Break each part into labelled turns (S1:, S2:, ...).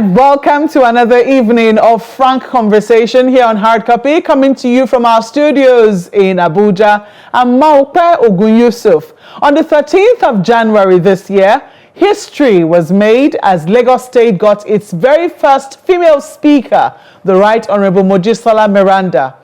S1: and welcome to another evening of frank conversation here on Hard Copy, coming to you from our studios in Abuja. I'm Maupe Ogun Yusuf. On the 13th of January this year, history was made as Lagos State got its very first female speaker, the Right Honorable Mojisola Meranda.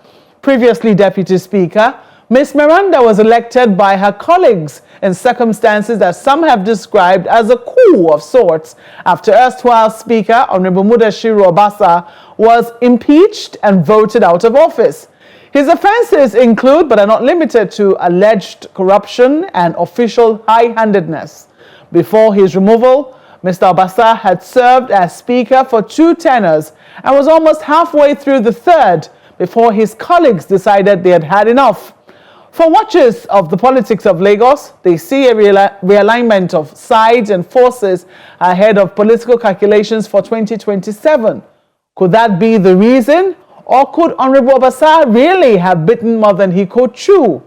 S1: Previously Deputy Speaker, Ms. Meranda was elected by her colleagues in circumstances that some have described as a coup of sorts after erstwhile Speaker Honorable Mudashiru Obasa was impeached and voted out of office. His offenses include, but are not limited to, alleged corruption and official high-handedness. Before his removal, Mr. Obasa had served as Speaker for 2 tenures and was almost halfway through the 3rd before his colleagues decided they had had enough. For watchers of the politics of Lagos, they see a realignment of sides and forces ahead of political calculations for 2027. Could that be the reason? Or could Honorable Obasa really have bitten more than he could chew?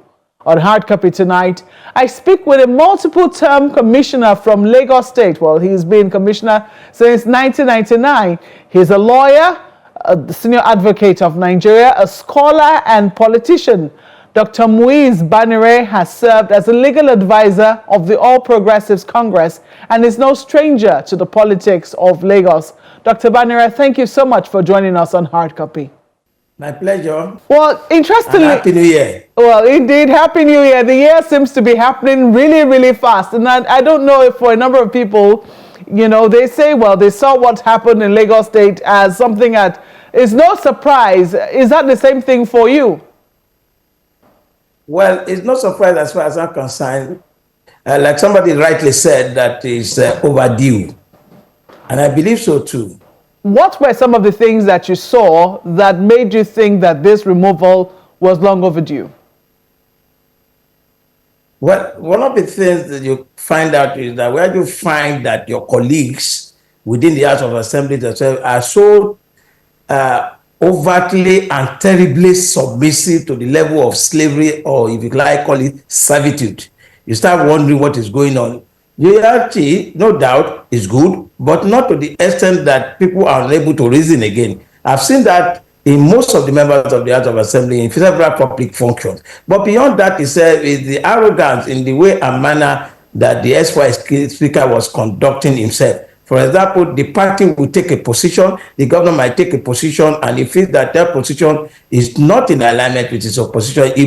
S1: On Hard Copy tonight, I speak with a multiple-term commissioner from Lagos State. Well, he's been commissioner since 1999. He's a lawyer, a senior advocate of Nigeria, a scholar and politician. Dr. Muiz Banire has served as a legal advisor of the All Progressives Congress and is no stranger to the politics of Lagos. Dr. Banire, thank you so much for joining us on Hard Copy.
S2: My pleasure.
S1: Well, interestingly,
S2: and Happy New Year.
S1: Well, indeed, Happy New Year. The year seems to be happening really, really fast. And I don't know if for a number of people, you know, they say, well, they saw what happened in Lagos State as something that is no surprise. Is that the same thing for you?
S2: Well, it's no surprise as far as I'm concerned. Like somebody rightly said, that is overdue. And I believe so too.
S1: What were some of the things that you saw that made you think that this removal was long overdue?
S2: Well, one of the things that you find out is that where you find that your colleagues within the House of Assembly themselves are so overtly and terribly submissive to the level of slavery, or if you like, call it servitude. You start wondering what is going on. Reality, no doubt, is good, but not to the extent that people are unable to reason again. I've seen that in most of the members of the House of Assembly in several public functions. But beyond that, is the arrogance in the way and manner that the SY Speaker was conducting himself. For example, the party will take a position, the governor might take a position, and if that position is not in alignment with his opposition, he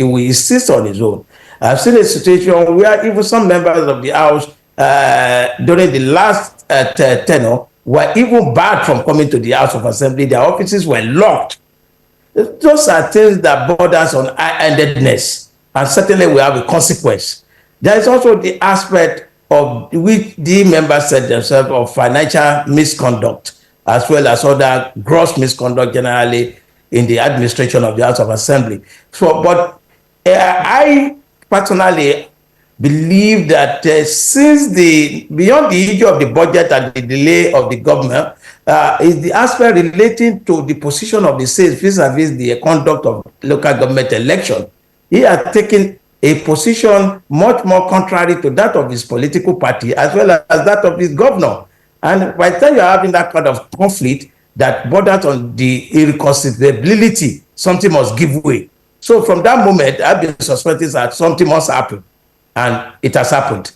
S2: will insist on his own. I've seen a situation where even some members of the House during the last tenure were even barred from coming to the House of Assembly. Their offices were locked. Those are things that borders on high-handedness, and certainly will have a consequence. There is also the aspect of which the members said themselves of financial misconduct, as well as other gross misconduct generally in the administration of the House of Assembly. So, but I personally believe that since beyond the issue of the budget and the delay of the government, is the aspect relating to the position of the states vis-a-vis the conduct of local government election. He has taken a position much more contrary to that of his political party as well as that of his governor. And by the time you're having that kind of conflict that borders on the irreconcilability, something must give way. So from that moment, I've been suspecting that something must happen, and it has happened.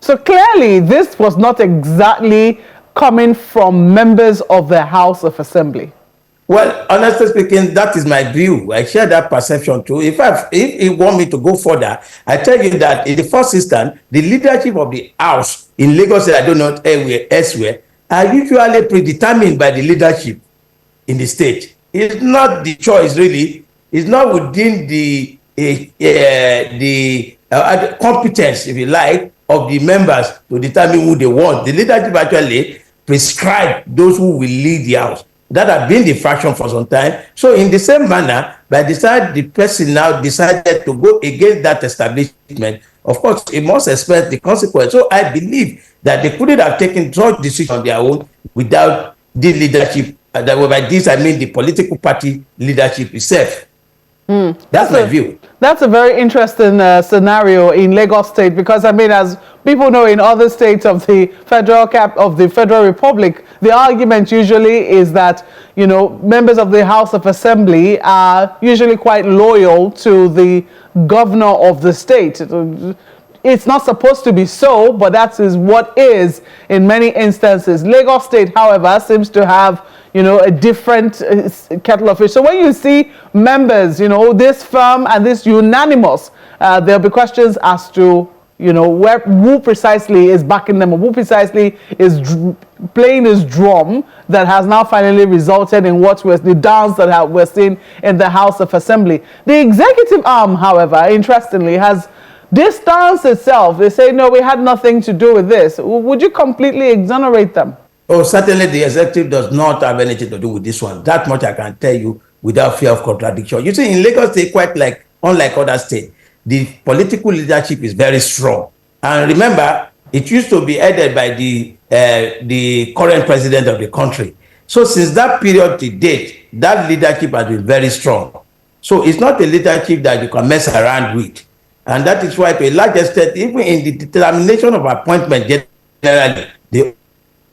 S1: So clearly, this was not exactly coming from members of the House of Assembly.
S2: Well, honestly speaking, that is my view. I share that perception too. If you want me to go further, I tell you that in the first instance, the leadership of the House in Lagos, I don't know elsewhere, are usually predetermined by the leadership in the state. It's not the choice, really. It's not within the competence, if you like, of the members to determine who they want. The leadership actually prescribe those who will lead the House. That had been the fashion for some time. So in the same manner, by the time the person now decided to go against that establishment, of course, he must expect the consequence. So I believe that they couldn't have taken such decision on their own without the leadership. By this, I mean the political party leadership itself. That's my view.
S1: That's a very interesting scenario in Lagos State, because I mean, as people know, in other states of the Federal Republic, the argument usually is that, you know, members of the House of Assembly are usually quite loyal to the governor of the state. It's not supposed to be so, but that is what is in many instances. Lagos State, however, seems to have, you know, a different kettle of fish. So when you see members, you know, this firm and this unanimous, there'll be questions as to, you know, who precisely is backing them, or who precisely is playing this drum that has now finally resulted in what was the dance that we're seeing in the House of Assembly. The executive arm, however, interestingly, has distanced itself. They say, no, we had nothing to do with this. Would you completely exonerate them?
S2: Oh, certainly the executive does not have anything to do with this one. That much I can tell you without fear of contradiction. You see, in Lagos State, unlike other states, the political leadership is very strong. And remember, it used to be headed by the current president of the country. So since that period to date, that leadership has been very strong. So it's not a leadership that you can mess around with. And that is why, to a large extent, even in the determination of appointment, generally, they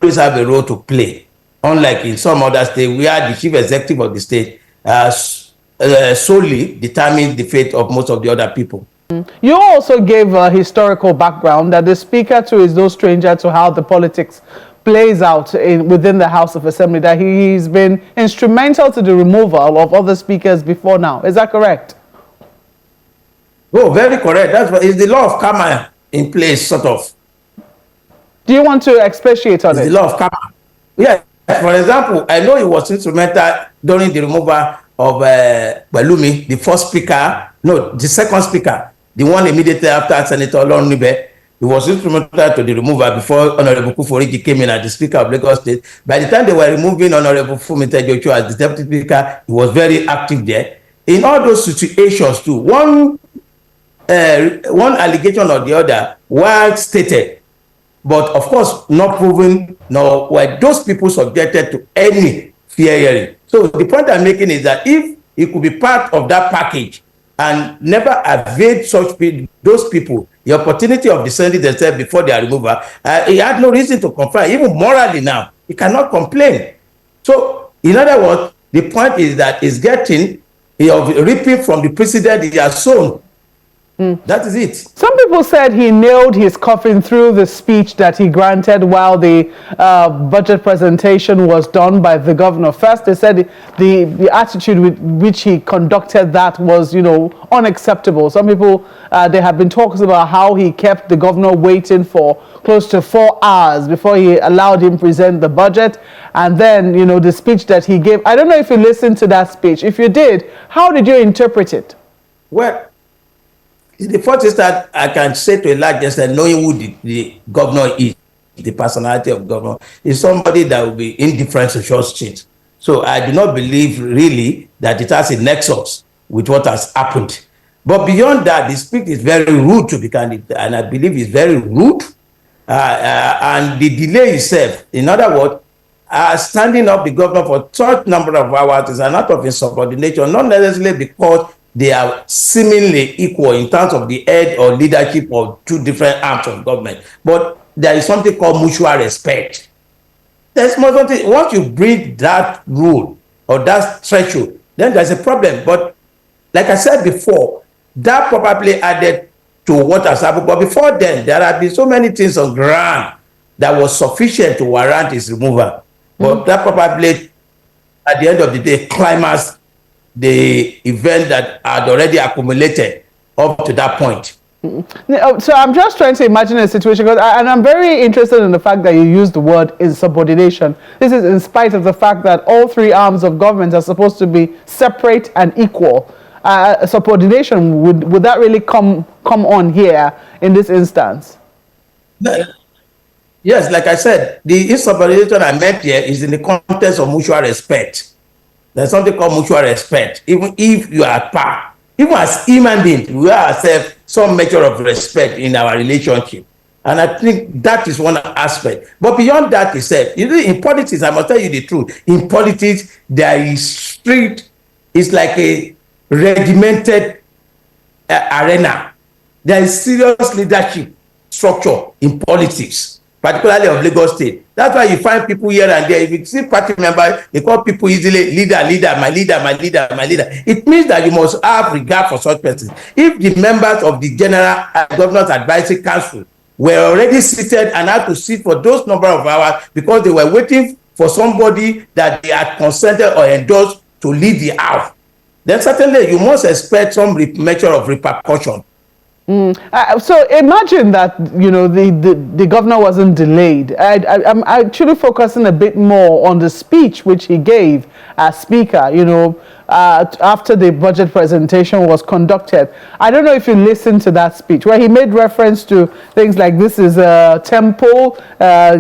S2: always have a role to play. Unlike in some other states, where the chief executive of the state solely determines the fate of most of the other people.
S1: You also gave a historical background that the speaker too is no stranger to how the politics plays out within the House of Assembly, that he's been instrumental to the removal of other speakers before now. Is that correct?
S2: Oh, very correct. That's what is the law of karma in place, sort of.
S1: Do you want to expatiate on it?
S2: The law of karma. Yeah. For example, I know he was instrumental during the removal of Balumi, the first speaker, no, the second speaker, the one immediately after Senator Olorunnibe. He was instrumental to the removal before Honorable Kuforiji came in as the Speaker of Lagos State. By the time they were removing Honorable Fumita Joshua as the Deputy Speaker, he was very active there. In all those situations too, one allegation or the other was stated, but of course not proven, nor were those people subjected to any fair hearing. So the point I'm making is that if it could be part of that package and never evade those people the opportunity of defending themselves before their removal, he had no reason to complain. Even morally now, he cannot complain. So, in other words, the point is that he's getting, reaping from the precedent he has sown. That is it. Some
S1: people said he nailed his coffin through the speech that he granted while the budget presentation was done by the governor. First, they said the attitude with which he conducted that was, you know, unacceptable. Some people, there have been talks about how he kept the governor waiting for close to 4 hours before he allowed him present the budget. And then, you know, the speech that he gave. I don't know if you listened to that speech. If you did, how did you interpret it?
S2: Well, the first is that I can say to a large extent, knowing who the governor is, the personality of the governor, is somebody that will be indifferent to short street. So I do not believe really that it has a nexus with what has happened. But beyond that, the speech is very rude, to be candid, and I believe it's very rude. And the delay itself, in other words, standing up the governor for such number of hours is an act of insubordination, not necessarily because they are seemingly equal in terms of the head or leadership of two different arms of government. But there is something called mutual respect. There's more something, once you breach that rule or that threshold, then there's a problem. But like I said before, that probably added to what has happened. But before then, there have been so many things on ground that was sufficient to warrant his removal. But that probably, at the end of the day, climaxed the event that had already accumulated up to that point.
S1: So I'm just trying to imagine a situation, and I'm very interested in the fact that you used the word insubordination. This is in spite of the fact that all three arms of government are supposed to be separate and equal. Subordination, would that really come on here in this instance?
S2: Yes, like I said, the insubordination I meant here is in the context of mutual respect. There's something called mutual respect. Even if you are at par, even as human beings, we ourselves some measure of respect in our relationship. And I think that is one aspect. But beyond that, he said, you know, in politics, I must tell you the truth. In politics, there is strict, it's like a regimented arena. There is serious leadership structure in politics, particularly of Lagos State. That's why you find people here and there. If you see party members, they call people easily leader, my leader, my leader, my leader. It means that you must have regard for such persons. If the members of the General Governor's Advisory Council were already seated and had to sit for those number of hours because they were waiting for somebody that they had consented or endorsed to lead the house, then certainly you must expect some measure of repercussion.
S1: So imagine that, the governor wasn't delayed. I'm actually focusing a bit more on the speech which he gave as speaker, after the budget presentation was conducted. I don't know if you listened to that speech where he made reference to things like this is a temple, they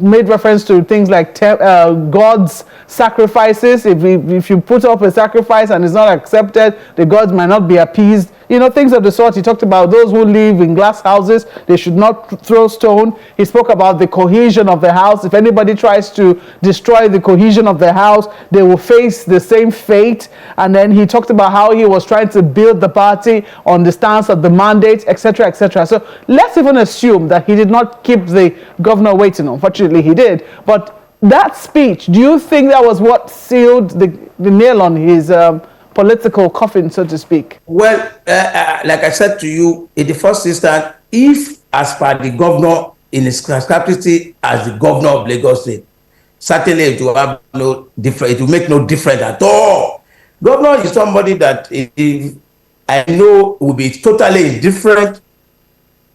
S1: made reference to things like God's sacrifices. If you put up a sacrifice and it's not accepted, the gods might not be appeased. Things of the sort. He talked about those who live in glass houses, they should not throw stone. He spoke about the cohesion of the house. If anybody tries to destroy the cohesion of the house, they will face the same fate. And then he talked about how he was trying to build the party on the stance of the mandate, etc., etc. So let's even assume that he did not keep the governor waiting. Unfortunately, he did. But that speech, do you think that was what sealed the nail on his political coffin, so to speak?
S2: Well, like I said to you, in the first instance, if as per the governor in his capacity as the governor of Lagos State, certainly it will have no different. It will make no difference at all. Governor is somebody that I know will be totally indifferent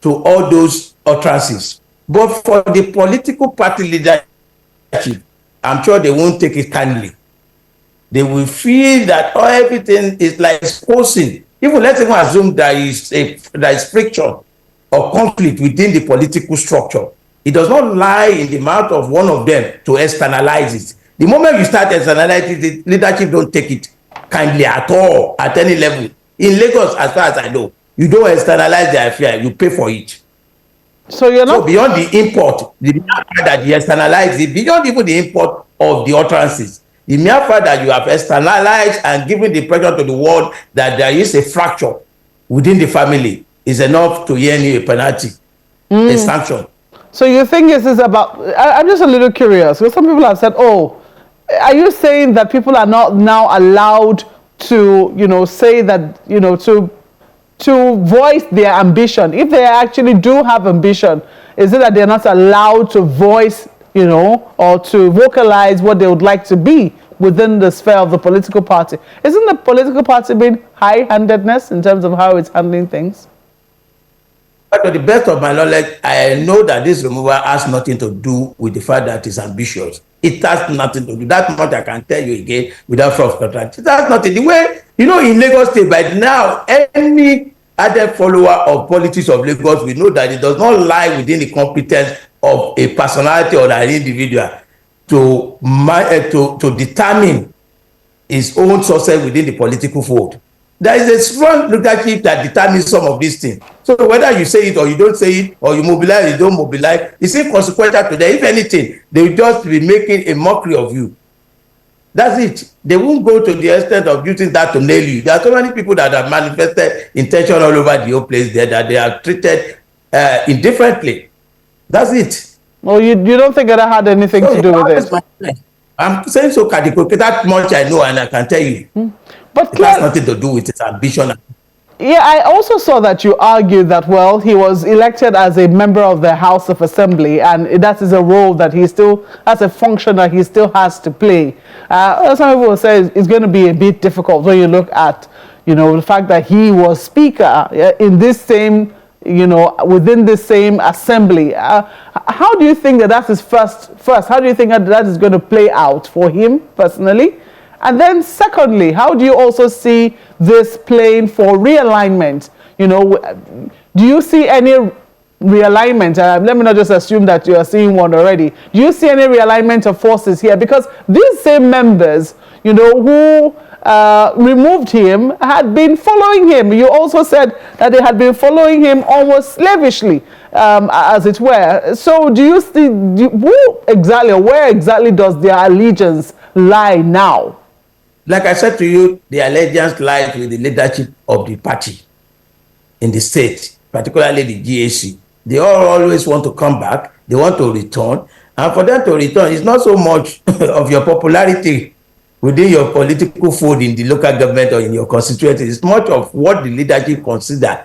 S2: to all those utterances. But for the political party leadership, I'm sure they won't take it kindly. They will feel that everything is like exposing. Even let's even assume there is friction or conflict within the political structure. It does not lie in the mouth of one of them to externalize it. The moment you start externalizing it, the leadership don't take it kindly at all, at any level. In Lagos, as far as I know, you don't externalize the affair, you pay for it.
S1: So you're not...
S2: So beyond the import, the fact that you externalize it, beyond even the import of the utterances, the mere fact that you have externalized and given the pressure to the world that there is a fracture within the family is enough to earn you a penalty, a sanction.
S1: So you think this is about... I'm just a little curious, because some people have said, are you saying that people are not now allowed to, say that, to voice their ambition? If they actually do have ambition, is it that they're not allowed to voice, or to vocalize what they would like to be within the sphere of the political party? Isn't the political party being high-handedness in terms of how it's handling things?
S2: But to the best of my knowledge, I know that this removal has nothing to do with the fact that it's ambitious. It has nothing to do. That much I can tell you again without false contract. It has nothing. The way, in Lagos State, by now, any other follower of politics of Lagos, we know that it does not lie within the competence of a personality or an individual to determine his own success within the political fold. There is a strong leadership that determines some of these things. So whether you say it or you don't say it, or you mobilize, you don't mobilize, it's inconsequential to them. If anything, they will just be making a mockery of you. That's it. They won't go to the extent of using that to nail you. There are so many people that have manifested intention all over the whole place there that they are treated indifferently. That's it.
S1: Well, you don't think that had anything to do with it?
S2: I'm saying so categorically. That much I know and I can tell you.
S1: But
S2: it has nothing to do with his ambition.
S1: Yeah, I also saw that you argued that, well, he was elected as a member of the House of Assembly, and that is a role that he still has, a function that he still has to play. Some people say it's going to be a bit difficult when you look at, the fact that he was speaker in this same, within the same assembly. How do you think that is first? How do you think that is going to play out for him personally? And then secondly, how do you also see this playing for realignment? Do you see any realignment? Let me not just assume that you are seeing one already. Do you see any realignment of forces here? Because these same members, who removed him had been following him. You also said that they had been following him almost slavishly, as it were. So do you see, where exactly does their allegiance lie now?
S2: Like I said to you, the allegiance lies with the leadership of the party in the state, particularly the GAC. They all always want to come back. They want to return. And for them to return, it's not so much of your popularity within your political fold in the local government or in your constituency. It's much of what the leadership consider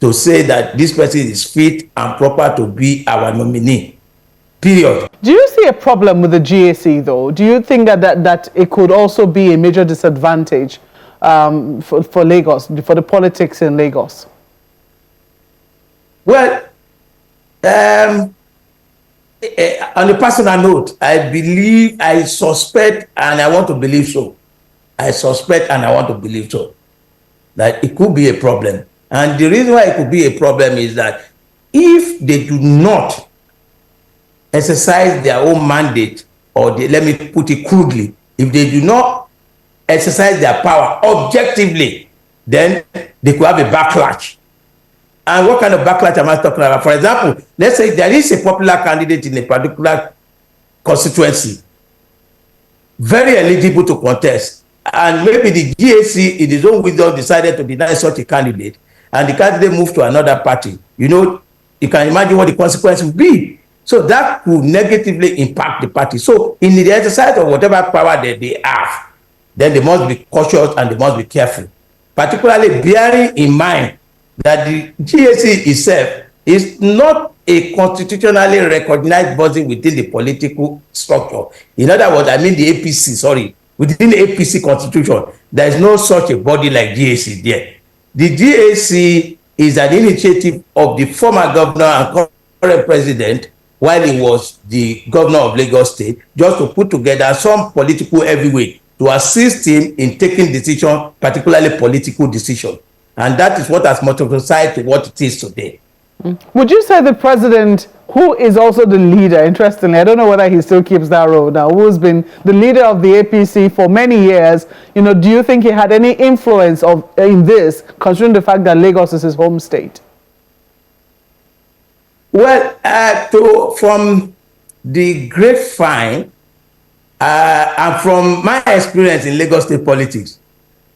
S2: to say that this person is fit and proper to be our nominee. Period.
S1: Do you see a problem with the GAC, though? Do you think that it could also be a major disadvantage for Lagos, for the politics in Lagos?
S2: Well, on a personal note, I suspect, and I want to believe so. I suspect and I want to believe so, that it could be a problem. And the reason why it could be a problem is that if they do not exercise their own mandate, or let me put it crudely, if they do not exercise their power objectively, then they could have a backlash. And what kind of backlash am I talking about? For example, let's say there is a popular candidate in a particular constituency, very eligible to contest, and maybe the GAC in his own wisdom decided to deny such a candidate, and the candidate moved to another party. You can imagine what the consequence would be. So that could negatively impact the party. So in the exercise of whatever power that they have, then they must be cautious and they must be careful, particularly bearing in mind that the GAC itself is not a constitutionally recognized body within the political structure. In other words, I mean the APC, sorry, within the APC constitution, there is no such a body like GAC there. The GAC is an initiative of the former governor and current president while he was the governor of Lagos State, just to put together some political heavyweight to assist him in taking decisions, particularly political decisions. And that is what has multiplied to what it is today.
S1: Would you say the president, who is also the leader, interestingly, I don't know whether he still keeps that role now, who's been the leader of the APC for many years, do you think he had any influence in this, considering the fact that Lagos is his home state?
S2: Well, from the grapevine and from my experience in Lagos State politics,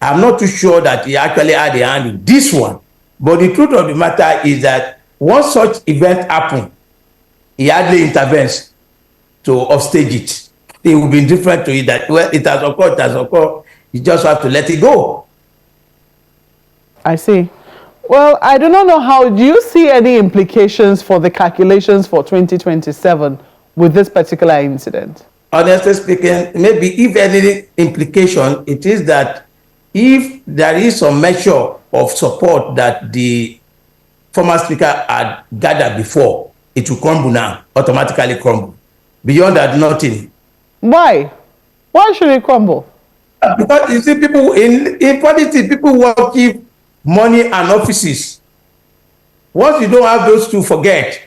S2: I'm not too sure that he actually had a hand in this one. But the truth of the matter is that once such event happens, he hardly intervenes to upstage it. It will be different to it that, well, it has occurred. You just have to let it go.
S1: I see. Well, I do not know do you see any implications for the calculations for 2027 with this particular incident? Honestly
S2: speaking, maybe if any implication, it is that if there is some measure of support that the former speaker had gathered before, it will crumble now, automatically crumble. Beyond that, nothing.
S1: Why? Why should it crumble?
S2: Because you see, people in politics, people want to keep money and offices. Once you don't have those two, forget.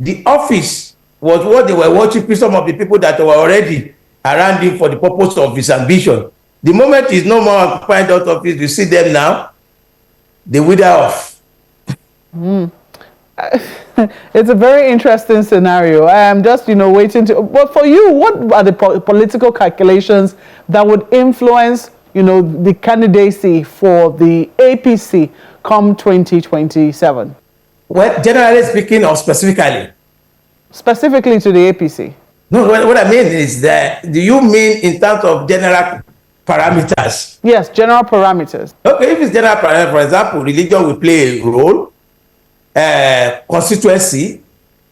S2: The office was what they were worshiping some of the people that were already around him for the purpose of his ambition. The moment he's no more occupying that office, you see them now, they wither off.
S1: It's a very interesting scenario. I am just, waiting to. But for you, what are the political calculations that would influence, the candidacy for the APC come 2027?
S2: Well, generally speaking, or specifically?
S1: Specifically to the APC.
S2: No, what I mean is that, do you mean in terms of general parameters?
S1: Yes, general parameters.
S2: Okay, if it's general parameters, for example, religion will play a role, constituency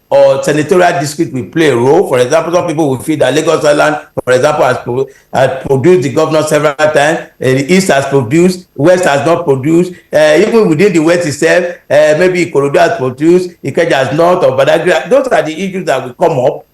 S2: or senatorial district will play a role. For example, some people will feel that Lagos Island, for example, has produced the governor several times. The East has produced, West has not produced. Even within the West itself, maybe Ikorodu has produced, Ikeja has not, or Badagry. Those are the issues that will come up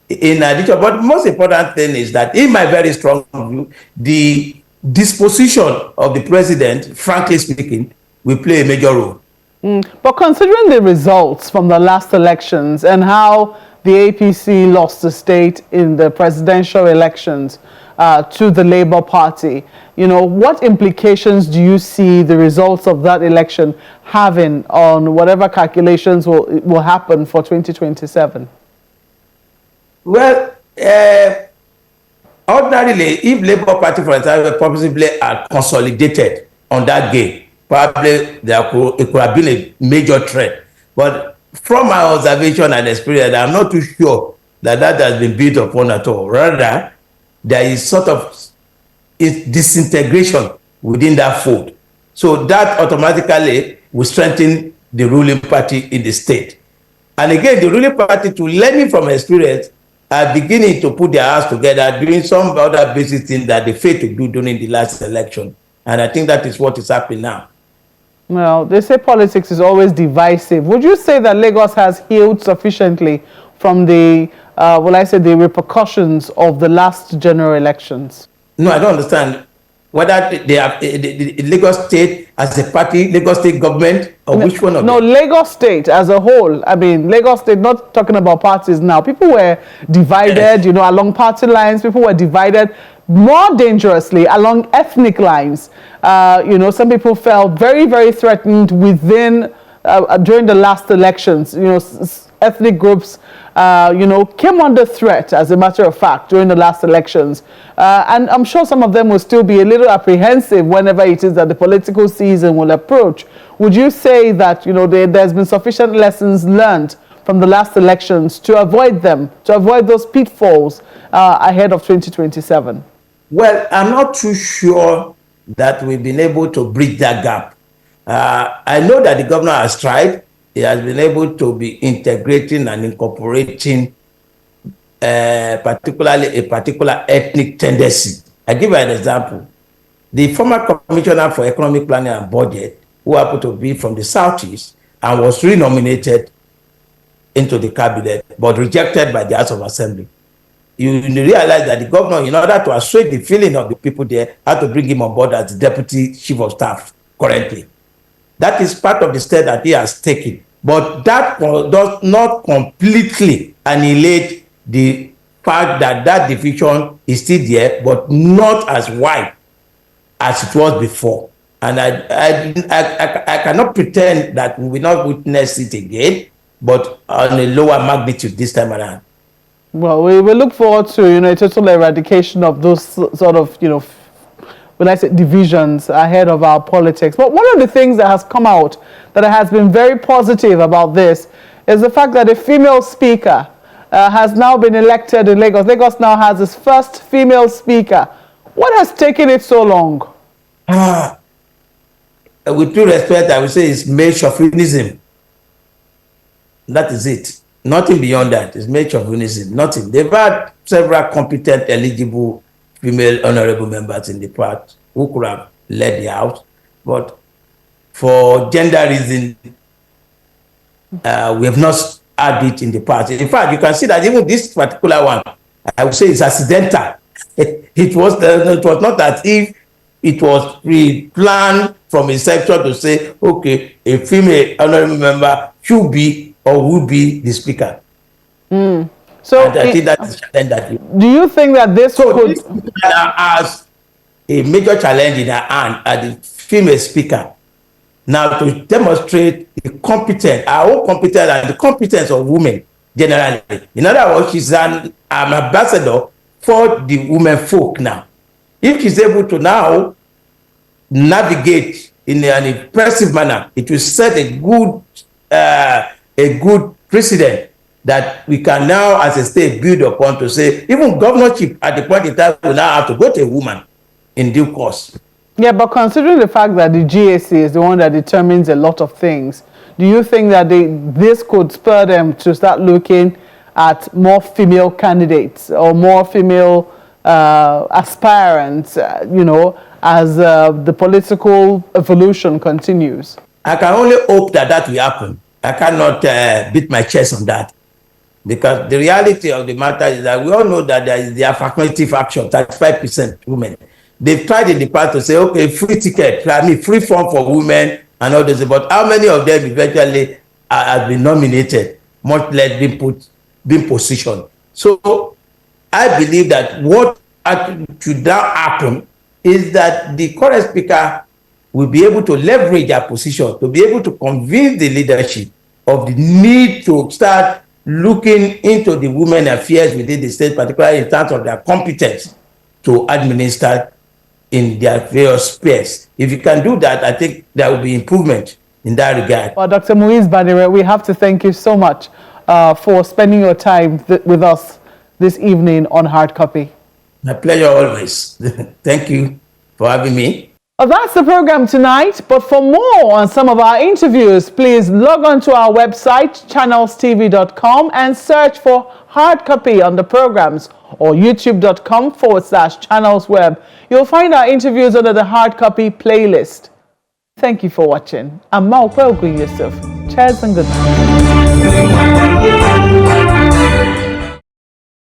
S2: in addition. But the most important thing is that, in my very strong view, the disposition of the president, frankly speaking, will play a major role.
S1: But considering the results from the last elections and how the APC lost the state in the presidential elections to the Labour Party, what implications do you see the results of that election having on whatever calculations will happen for 2027?
S2: Well, ordinarily, if Labour Party, for example, possibly are consolidated on that game, probably it could have been a major threat. But from my observation and experience, I'm not too sure that that has been built upon at all. Rather, there is sort of disintegration within that fold. So that automatically will strengthen the ruling party in the state. And again, the ruling party, to learning from experience, are beginning to put their hands together, doing some other basic things that they failed to do during the last election. And I think that is what is happening now.
S1: Well, they say politics is always divisive. Would you say that Lagos has healed sufficiently from the, the repercussions of the last general elections?
S2: No, I don't understand whether they have the Lagos State as a party, Lagos State government, or which one of them?
S1: No, Lagos State as a whole. I mean, Lagos State, not talking about parties now. People were divided, yes, along party lines. People were divided more dangerously along ethnic lines. Some people felt very, very threatened within, during the last elections. Ethnic groups, came under threat, as a matter of fact, during the last elections. And I'm sure some of them will still be a little apprehensive whenever it is that the political season will approach. Would you say that, there's been sufficient lessons learned from the last elections to avoid them, to avoid those pitfalls ahead of 2027?
S2: Well, I'm not too sure that we've been able to bridge that gap. I know that the governor has tried. He has been able to be integrating and incorporating particularly a particular ethnic tendency. I give you an example. The former commissioner for economic planning and budget, who happened to be from the Southeast and was renominated into the cabinet, but rejected by the House of Assembly. You realize that the governor, in order to assuage the feeling of the people there, had to bring him on board as the deputy chief of staff currently. That is part of the step that he has taken. But that does not completely annihilate the fact that that division is still there, but not as wide as it was before. And I cannot pretend that we will not witness it again, but on a lower magnitude this time around.
S1: Well, we will look forward to, a total eradication of those sort of, divisions ahead of our politics. But one of the things that has come out that has been very positive about this is the fact that a female speaker has now been elected in Lagos. Lagos now has its first female speaker. What has taken it so long?
S2: With due respect, I would say it's male chauvinism. That is it. Nothing beyond that. It's male chauvinism. Nothing. They've had several competent, eligible female honorable members in the past who could have led the house, but for gender reasons, we have not had it in the past. In fact, you can see that even this particular one, I would say, is accidental. It was not as if it was pre-planned from inception to say, okay, a female honorable member should be or would be the speaker.
S1: So
S2: I think that is a challenge that
S1: do you think that this could...
S2: This has a major challenge in her hand as the female speaker. Now, to demonstrate the competence, our own competence and the competence of women generally. In other words, she's an ambassador for the women folk now. If she's able to now navigate in an impressive manner, it will set a good precedent that we can now, as a state, build upon to say, even governorship at the point in time will now have to go to a woman in due course.
S1: Yeah, but considering the fact that the GAC is the one that determines a lot of things, do you think that this could spur them to start looking at more female candidates or more female aspirants, as the political evolution continues?
S2: I can only hope that that will happen. I cannot beat my chest on that. Because the reality of the matter is that we all know that there is the affirmative action, 35% women. They've tried in the past to say, okay, free ticket, free form for women and all this, but how many of them eventually have been nominated, much less been positioned? So I believe that what should now happen is that the current speaker will be able to leverage their position, to be able to convince the leadership of the need to start looking into the women affairs within the state, particularly in terms of their competence to administer in their various spheres. If you can do that, I think there will be improvement in that regard.
S1: Well, Dr. Muiz Banire, we have to thank you so much for spending your time with us this evening on Hard Copy.
S2: My pleasure always. Thank you for having me.
S1: Well, that's the program tonight, but for more on some of our interviews, please log on to our website, channelstv.com, and search for Hard Copy on the programs, or youtube.com/channelsweb. You'll find our interviews under the Hard Copy playlist. Thank you for watching. I'm Maukwe Ogun Yusuf. Cheers and good night.